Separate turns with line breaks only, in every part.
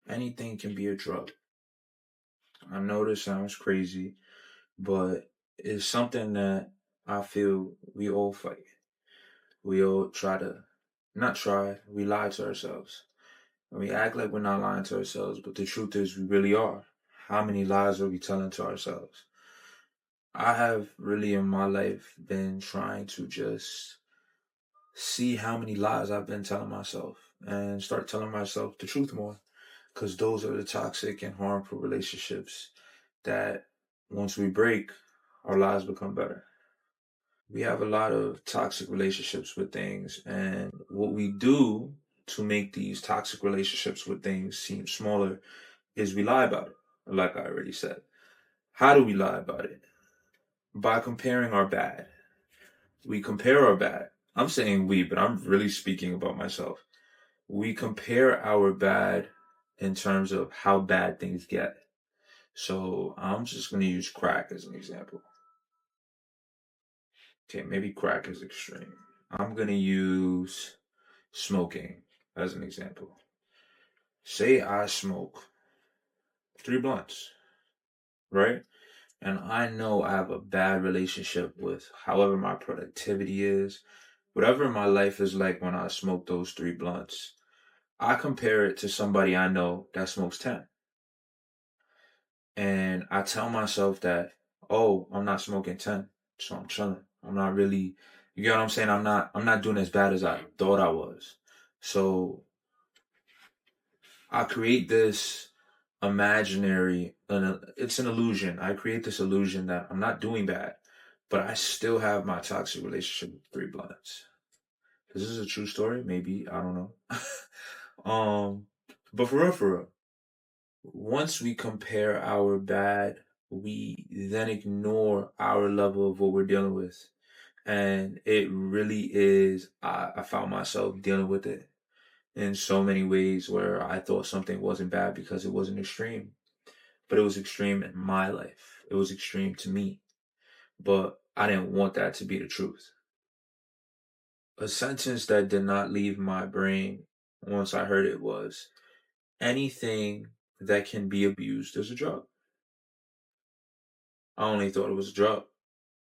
anything can be a drug. I know this sounds crazy, but it's something that I feel we all fight. We all not try, we lie to ourselves. And we act like we're not lying to ourselves, but the truth is we really are. How many lies are we telling to ourselves? I have really in my life been trying to just see how many lies I've been telling myself and start telling myself the truth more. Because those are the toxic and harmful relationships that once we break, our lives become better. We have a lot of toxic relationships with things, and what we do to make these toxic relationships with things seem smaller is we lie about it, like I already said. How do we lie about it? By comparing our bad. We compare our bad. I'm saying we, but I'm really speaking about myself. We compare our bad in terms of how bad things get. So I'm just going to use crack as an example. Okay, maybe crack is extreme. I'm going to use smoking as an example. Say I smoke 3 blunts, right? And I know I have a bad relationship with however my productivity is, whatever my life is like when I smoke those 3 blunts. I compare it to somebody I know that smokes 10. And I tell myself that, oh, I'm not smoking 10, so I'm chilling. I'm not really, you get what I'm saying? I'm not doing as bad as I thought I was. So I create this imaginary, it's an illusion. I create this illusion that I'm not doing bad, but I still have my toxic relationship with 3 blunts. This is a true story, maybe, I don't know. But for real, once we compare our bad, we then ignore our level of what we're dealing with. And it really is, I found myself dealing with it in so many ways where I thought something wasn't bad because it wasn't extreme. But it was extreme in my life. It was extreme to me. But I didn't want that to be the truth. A sentence that did not leave my brain once I heard it was anything that can be abused is a drug. I only thought it was a drug.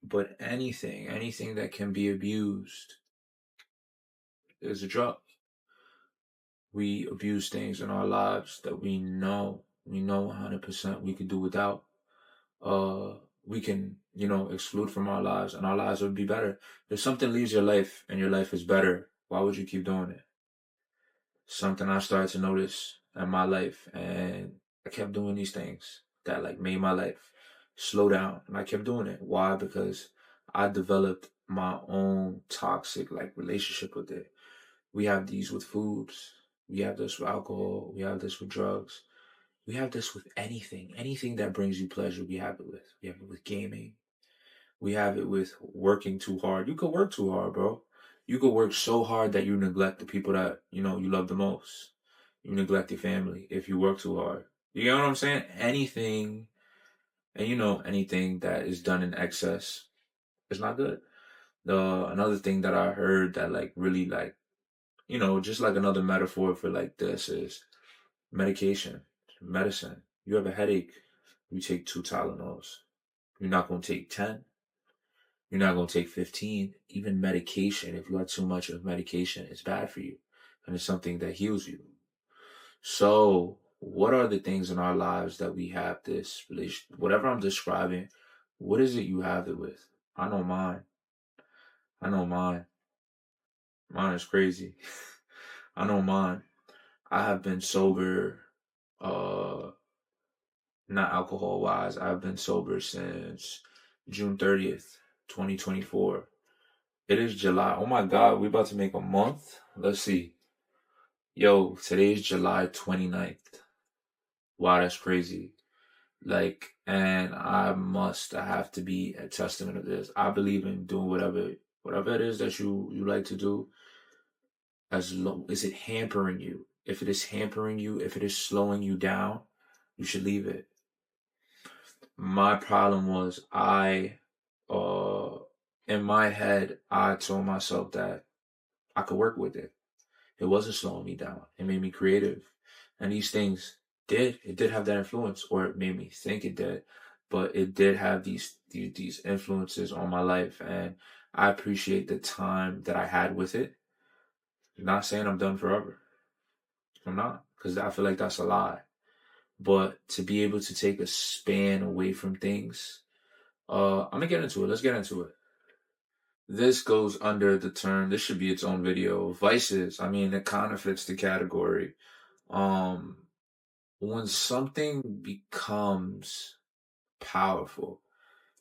But anything that can be abused is a drug. We abuse things in our lives that we know 100% we could do without. We can, exclude from our lives and our lives would be better. If something leaves your life and your life is better, why would you keep doing it? Something I started to notice in my life, and I kept doing these things that like made my life slow down, and I kept doing it. Why? Because I developed my own toxic like relationship with it. We have these with foods, we have this with alcohol, we have this with drugs, we have this with anything that brings you pleasure. We have it with. We have it with gaming. We have it with working too hard. You could work too hard, bro. You could work so hard that you neglect the people that you love the most. You neglect your family if you work too hard. You know what I'm saying? Anything, and anything that is done in excess is not good. The Another thing that I heard that like really like just like another metaphor for like this is medication, medicine. You have a headache, you take 2 Tylenols. You're not gonna take 10. You're not going to take 15. Even medication, if you have too much of medication, it's bad for you. And it's something that heals you. So, what are the things in our lives that we have this relation? Whatever I'm describing, what is it you have it with? I know mine. I know mine. Mine is crazy. I know mine. I have been sober, uh, not alcohol wise. I've been sober since June 30th, 2024. It is July. Oh my God, we about to make a month? Let's see. Yo, today is July 29th. Wow, that's crazy. Like, and I have to be a testament of this. I believe in doing whatever it is that you like to do, as long is it hampering you. If it is hampering you, if it is slowing you down, you should leave it. My problem was uh, in my head, I told myself that I could work with it. It wasn't slowing me down. It made me creative. And these things It did have that influence, or it made me think it did, but it did have these influences on my life, and I appreciate the time that I had with it. I'm not saying I'm done forever. I'm not, because I feel like that's a lie. But to be able to take a span away from things, I'm gonna get into it. Let's get into it. This goes under the term. This should be its own video. Vices. I mean, it kind of fits the category. Um, when something becomes powerful,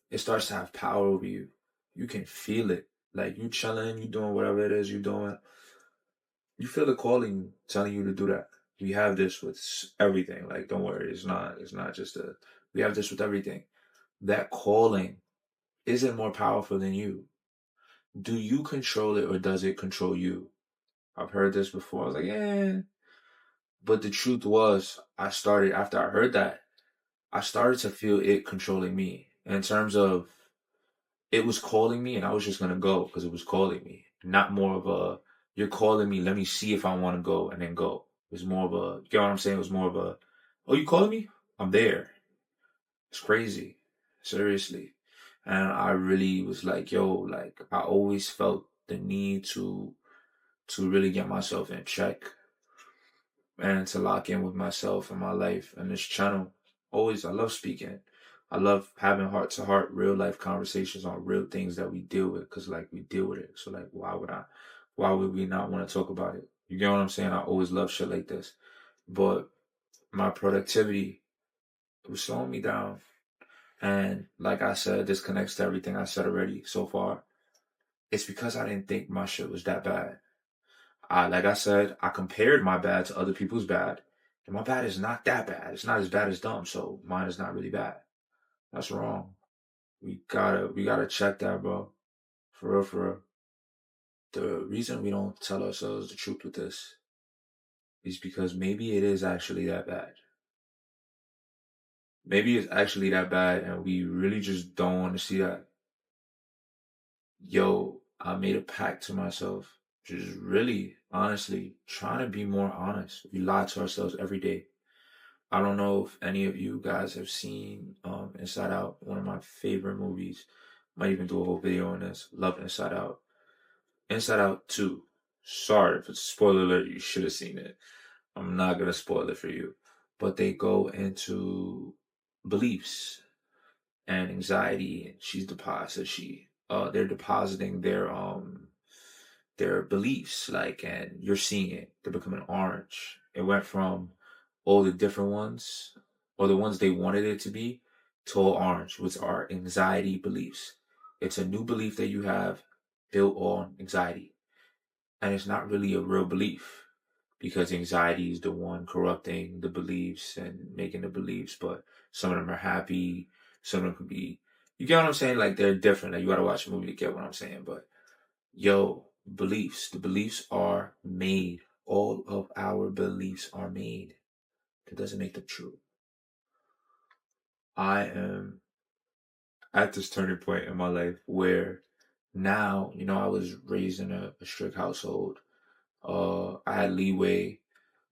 it starts to have power over you. You can feel it. Like you chilling, you doing whatever it is you're doing. You feel the calling telling you to do that. We have this with everything. Like, don't worry, it's not just a, we have this with everything. That calling isn't more powerful than you. Do you control it or does it control you? I've heard this before. I was like, yeah. But the truth was, after I heard that, I started to feel it controlling me in terms of it was calling me and I was just going to go because it was calling me. Not more of a, you're calling me, let me see if I want to go and then go. It was more of a, you get what I'm saying? It was more of a, oh, you calling me? I'm there. It's crazy. Seriously. And I really was like, yo, like I always felt the need to really get myself in check and to lock in with myself and my life and this channel. Always, I love speaking. I love having heart to heart, real life conversations on real things that we deal with because, like, we deal with it. So, like, why would we not want to talk about it? You get what I'm saying? I always love shit like this. But my productivity, it was slowing me down. And like I said, this connects to everything I said already so far. It's because I didn't think my shit was that bad. Like I said, I compared my bad to other people's bad, and my bad is not that bad. It's not as bad as dumb, so mine is not really bad. That's wrong. We gotta check that, bro. For real, for real. The reason we don't tell ourselves the truth with this is because maybe it is actually that bad. Maybe it's actually that bad, and we really just don't want to see that. Yo, I made a pact to myself, just really, honestly, trying to be more honest. We lie to ourselves every day. I don't know if any of you guys have seen Inside Out, one of my favorite movies. Might even do a whole video on this. Love Inside Out. Inside Out 2. Sorry if it's a spoiler alert, you should have seen it. I'm not gonna spoil it for you. But they go into beliefs and anxiety, and she's deposited they're depositing their beliefs, like, and you're seeing it. They're becoming orange. It went from all the different ones, or the ones they wanted it to be, to all orange, which are anxiety beliefs. It's a new belief that you have built on anxiety. And it's not really a real belief because anxiety is the one corrupting the beliefs and making the beliefs, but some of them are happy, some of them could be, you get what I'm saying? Like, they're different. Like, you gotta watch the movie to get what I'm saying, but yo, beliefs. The beliefs are made. All of our beliefs are made. That doesn't make them true. I am at this turning point in my life where now, I was raised in a strict household. I had leeway,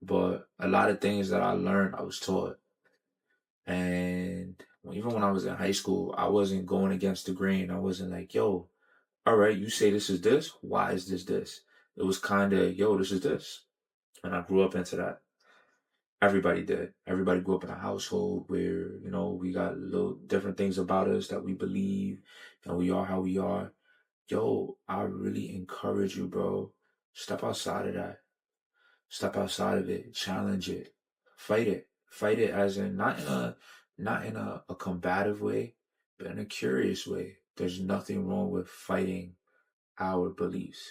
but a lot of things that I learned, I was taught. And even when I was in high school, I wasn't going against the grain. I wasn't like, yo, all right, you say this is this. Why is this this? It was kind of, yo, this is this. And I grew up into that. Everybody did. Everybody grew up in a household where, we got little different things about us that we believe and we are how we are. Yo, I really encourage you, bro. Step outside of that. Step outside of it. Challenge it. Fight it. Fight it as in not in a combative way, but in a curious way. There's nothing wrong with fighting our beliefs.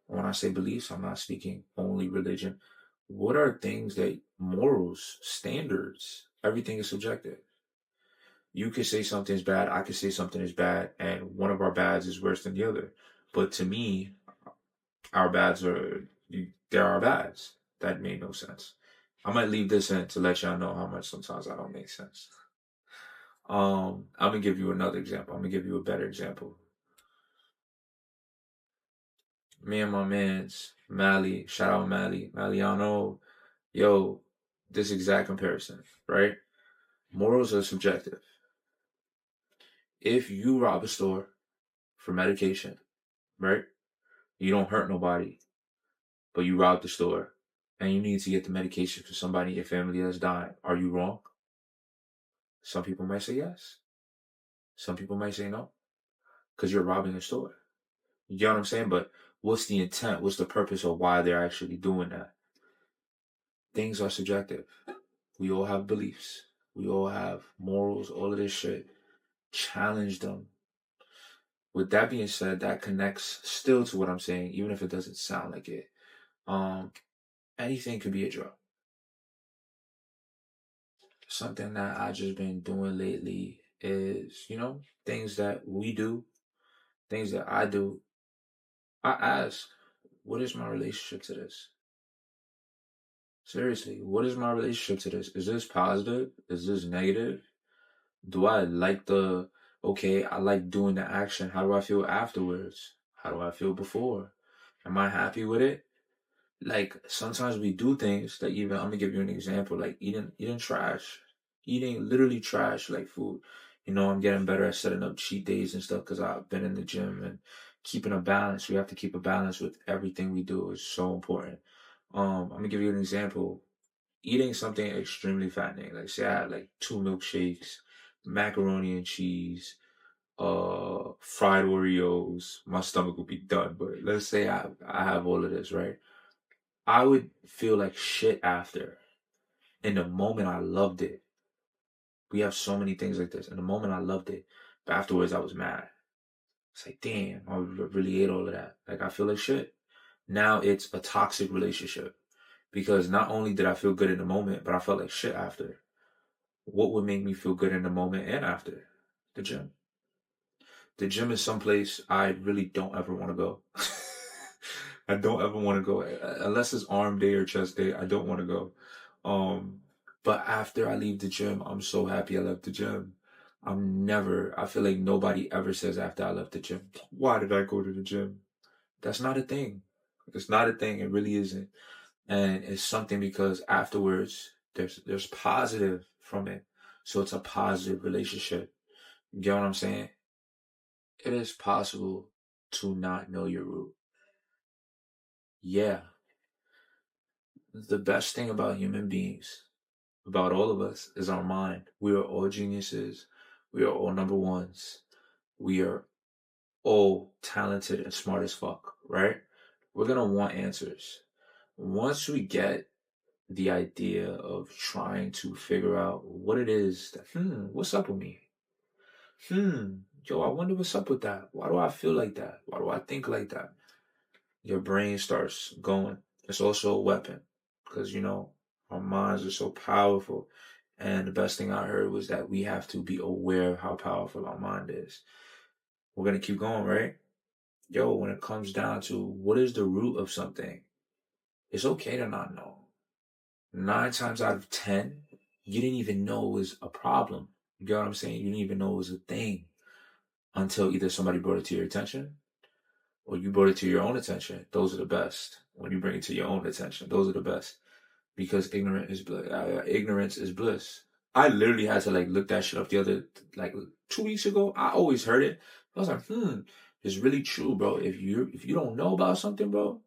When I say beliefs, I'm not speaking only religion. What are things that morals, standards, everything is subjective. You could say something's bad, I could say something is bad, and one of our bads is worse than the other. But to me, our bads there are bads. That made no sense. I might leave this in to let y'all know how much sometimes I don't make sense. I'm gonna give you another example. I'm gonna give you a better example. Me and my man's Mally, shout out Mally, Maliano, yo, this exact comparison, right? Morals are subjective. If you rob a store for medication, right? You don't hurt nobody, but you robbed the store and you need to get the medication for somebody in your family that's dying. Are you wrong? Some people might say yes. Some people might say no, because you're robbing a store. You get what I'm saying? But what's the intent? What's the purpose of why they're actually doing that? Things are subjective. We all have beliefs. We all have morals, all of this shit. Challenge them. With that being said, that connects still to what I'm saying, even if it doesn't sound like it. Anything could be a drug. Something that I just been doing lately is, things that we do, things that I do. I ask, what is my relationship to this? Seriously, what is my relationship to this? Is this positive? Is this negative? Do I like I like doing the action. How do I feel afterwards? How do I feel before? Am I happy with it? Like sometimes we do things that even I'm gonna give you an example, like eating trash. Eating literally trash like food. I'm getting better at setting up cheat days and stuff because I've been in the gym and keeping a balance. We have to keep a balance with everything we do is so important. I'm gonna give you an example. Eating something extremely fattening, like say I had like 2 milkshakes, macaroni and cheese, fried Oreos, my stomach would be done. But let's say I have all of this, right? I would feel like shit after. In the moment, I loved it. We have so many things like this. In the moment, I loved it. But afterwards, I was mad. It's like, damn, I really ate all of that. Like, I feel like shit. Now it's a toxic relationship. Because not only did I feel good in the moment, but I felt like shit after. What would make me feel good in the moment and after? The gym. The gym is someplace I really don't ever want to go. I don't ever want to go unless it's arm day or chest day. I don't want to go. But after I leave the gym, I'm so happy I left the gym. I feel like nobody ever says after I left the gym, why did I go to the gym? That's not a thing. It's not a thing. It really isn't. And it's something because afterwards there's positive from it. So it's a positive relationship. You get what I'm saying? It is possible to not know your root. Yeah. The best thing about human beings, about all of us, is our mind. We are all geniuses. We are all number ones. We are all talented and smart as fuck, right? We're gonna want answers. Once we get the idea of trying to figure out what it is that, what's up with me? Yo, I wonder what's up with that. Why do I feel like that? Why do I think like that? Your brain starts going. It's also a weapon because, our minds are so powerful. And the best thing I heard was that we have to be aware of how powerful our mind is. We're going to keep going, right? Yo, when it comes down to what is the root of something, it's okay to not know. 9 times out of 10, you didn't even know it was a problem. You get what I'm saying? You didn't even know it was a thing until either somebody brought it to your attention or you brought it to your own attention. Those are the best. When you bring it to your own attention, those are the best. Because ignorance is bliss. I literally had to look that shit up the other 2 weeks ago. I always heard it. I was like, it's really true, bro. If you don't know about something, bro,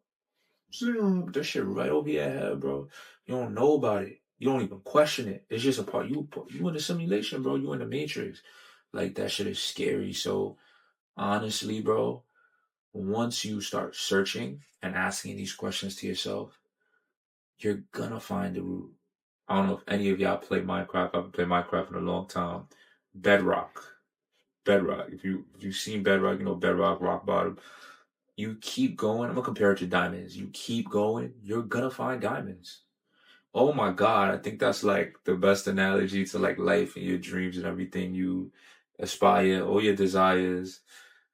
that shit right over your head, bro. You don't know about it. You don't even question it. It's just a part. You in the simulation, bro. You in the matrix. Like that shit is scary. So honestly, bro, once you start searching and asking these questions to yourself, you're gonna find the root. I don't know if any of y'all play Minecraft. I've played Minecraft in a long time. Bedrock. Bedrock. If you've seen Bedrock, Bedrock, rock bottom. You keep going. I'm gonna compare it to diamonds. You keep going, you're gonna find diamonds. Oh my God, I think that's like the best analogy to like life and your dreams and everything you aspire, all your desires.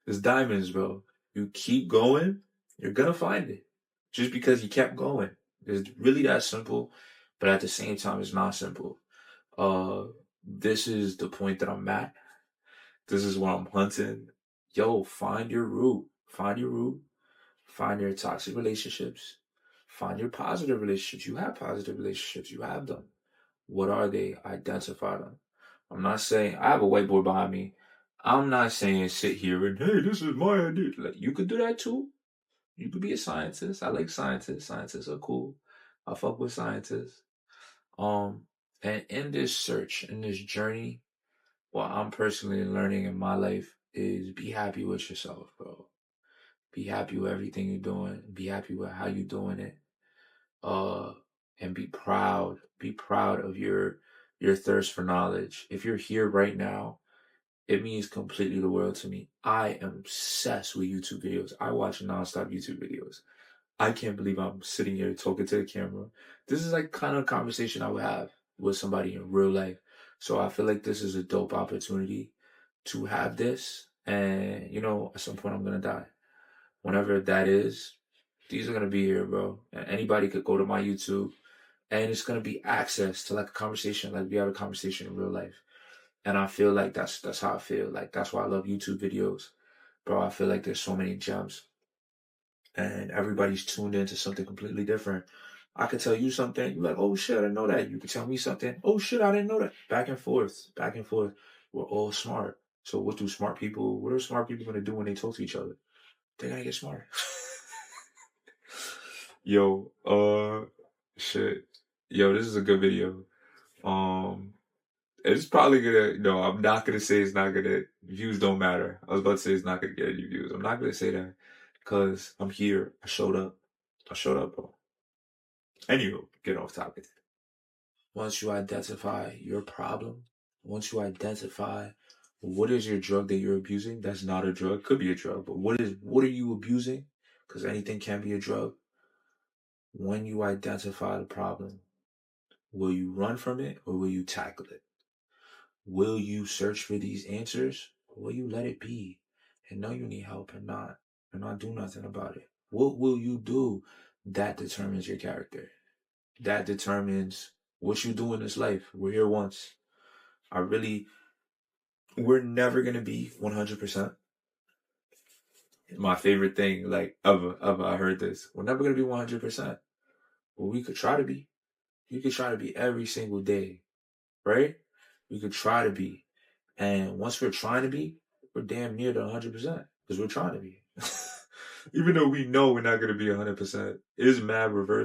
It's diamonds, bro. You keep going, you're gonna find it. Just because you kept going. It's really that simple, but at the same time, it's not simple. This is the point that I'm at. This is where I'm hunting. Yo, find your root. Find your root. Find your toxic relationships. Find your positive relationships. You have positive relationships. You have them. What are they? Identify them. I'm not saying I have a whiteboard behind me. I'm not saying sit here and hey, this is my idea. Like you could do that too. You could be a scientist. I like scientists. Scientists are cool. I fuck with scientists. Um, and in this search, in this journey, what I'm personally learning in my life is be happy with yourself, bro. Be happy with everything you're doing. Be happy with how you're doing it. Uh, and be proud. Be proud of your thirst for knowledge. If you're here right now, it means completely the world to me. I am obsessed with YouTube videos. I watch nonstop YouTube videos. I can't believe I'm sitting here talking to the camera. This is like kind of conversation I would have with somebody in real life. So I feel like this is a dope opportunity to have this. And, at some point I'm going to die. Whenever that is, these are going to be here, bro. And anybody could go to my YouTube and it's going to be access to like a conversation, like we have a conversation in real life. And I feel like that's how I feel. Like that's why I love YouTube videos. Bro, I feel like there's so many gems and everybody's tuned into something completely different. I could tell you something, you're like, oh shit, I didn't know that. You could tell me something, oh shit, I didn't know that. Back and forth, back and forth. We're all smart. So what are smart people gonna do when they talk to each other? They're gonna get smarter. Yo, shit. Yo, this is a good video. It's probably gonna, no, I'm not gonna say it's not gonna, views don't matter. I was about to say it's not gonna get any views. I'm not gonna say that because I'm here. I showed up, bro. Anywho, get off topic. Once you identify your problem, once you identify what is your drug that you're abusing, that's not a drug, could be a drug, but what are you abusing? Because anything can be a drug. When you identify the problem, will you run from it or will you tackle it? Will you search for these answers or will you let it be and know you need help and not do nothing about it? What will you do? That determines your character. That determines what you do in this life. We're here once. We're never going to be 100%. My favorite thing, like, ever, I heard this. We're never going to be 100%. But we could try to be. You could try to be every single day, right? We could try to be. And once we're trying to be, we're damn near to 100% because we're trying to be. Even though we know we're not going to be 100%, it is mad reverse.